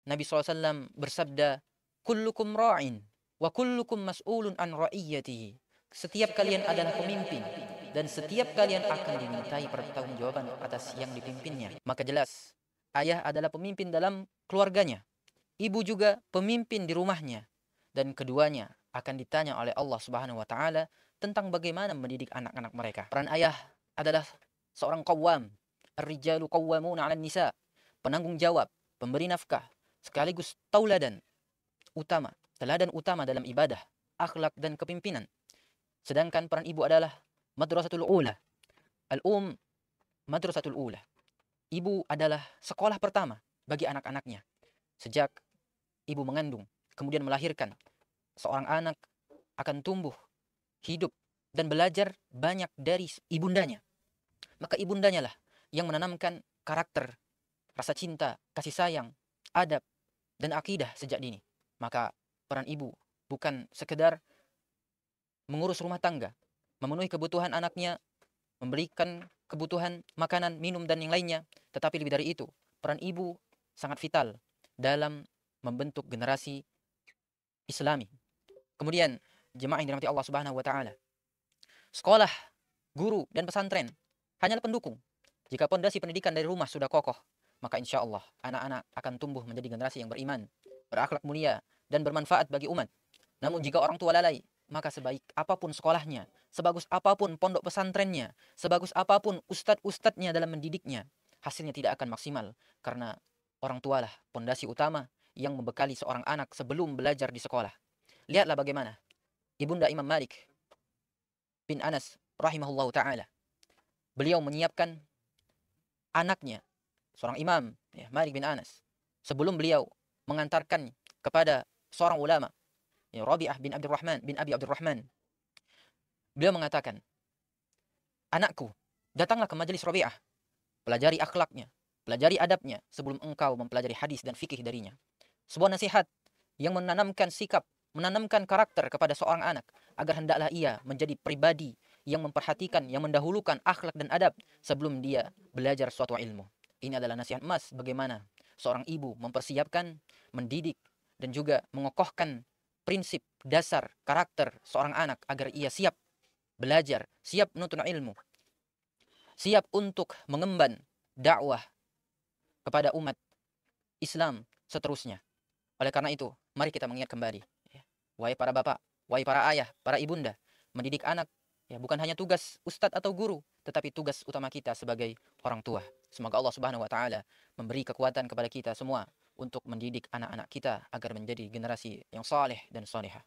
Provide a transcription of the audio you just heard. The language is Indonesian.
Nabi SAW bersabda, kullukum ra'in wa kullukum mas'ulun an ra'iyyatihi. Setiap kalian adalah pemimpin dan setiap kalian akan dimintai pertanggungjawaban atas yang dipimpinnya. Maka jelas, ayah adalah pemimpin dalam keluarganya, ibu juga pemimpin di rumahnya, dan keduanya akan ditanya oleh Allah Subhanahu wa taala tentang bagaimana mendidik anak-anak mereka. Peran ayah adalah seorang qawwam, ar-rijalu qawwamuna 'alan nisa, penanggung jawab, pemberi nafkah, sekaligus teladan utama dalam ibadah, akhlak dan kepimpinan. Sedangkan peran ibu adalah madrasatul ula. Madrasatul ula. Ibu adalah sekolah pertama bagi anak-anaknya. Sejak ibu mengandung, kemudian melahirkan, seorang anak akan tumbuh, hidup, dan belajar banyak dari ibundanya. Maka ibundanya lah yang menanamkan karakter, rasa cinta, kasih sayang, adab, dan akidah sejak dini. Maka peran ibu bukan sekedar mengurus rumah tangga, memenuhi kebutuhan anaknya, memberikan kebutuhan makanan, minum, dan yang lainnya. Tetapi lebih dari itu, peran ibu sangat vital dalam membentuk generasi Islami. Kemudian, jemaah yang dirahmati Allah Subhanahu wa taala, sekolah, guru, dan pesantren hanyalah pendukung. Jika pondasi pendidikan dari rumah sudah kokoh, maka insya Allah anak-anak akan tumbuh menjadi generasi yang beriman, berakhlak mulia, dan bermanfaat bagi umat. Namun jika orang tua lalai, maka sebaik apapun sekolahnya, sebagus apapun pondok pesantrennya, sebagus apapun ustadz-ustadznya dalam mendidiknya, hasilnya tidak akan maksimal. Karena orang tualah pondasi utama yang membekali seorang anak sebelum belajar di sekolah. Lihatlah bagaimana Ibunda Imam Malik bin Anas rahimahullahu ta'ala. Beliau menyiapkan anaknya, seorang imam, ya, Malik bin Anas, sebelum beliau mengantarkan kepada seorang ulama, ya, Rabi'ah bin Abi Abdurrahman. Beliau mengatakan, anakku, datanglah ke majelis Rabi'ah, pelajari akhlaknya, pelajari adabnya sebelum engkau mempelajari hadis dan fikih darinya. Sebuah nasihat yang menanamkan sikap, menanamkan karakter kepada seorang anak agar hendaklah ia menjadi pribadi yang memperhatikan, yang mendahulukan akhlak dan adab sebelum dia belajar suatu ilmu. Ini adalah nasihat emas bagaimana seorang ibu mempersiapkan, mendidik, dan juga mengokohkan prinsip dasar karakter seorang anak agar ia siap belajar, siap menuntut ilmu, siap untuk mengemban dakwah kepada umat Islam seterusnya. Oleh karena itu, mari kita mengingat kembali, ya, wahai para bapak, wahai para ayah, para ibunda, mendidik anak, ya, bukan hanya tugas ustadz atau guru, tetapi tugas utama kita sebagai orang tua. Semoga Allah Subhanahu wa taala memberi kekuatan kepada kita semua untuk mendidik anak-anak kita agar menjadi generasi yang saleh dan salihah.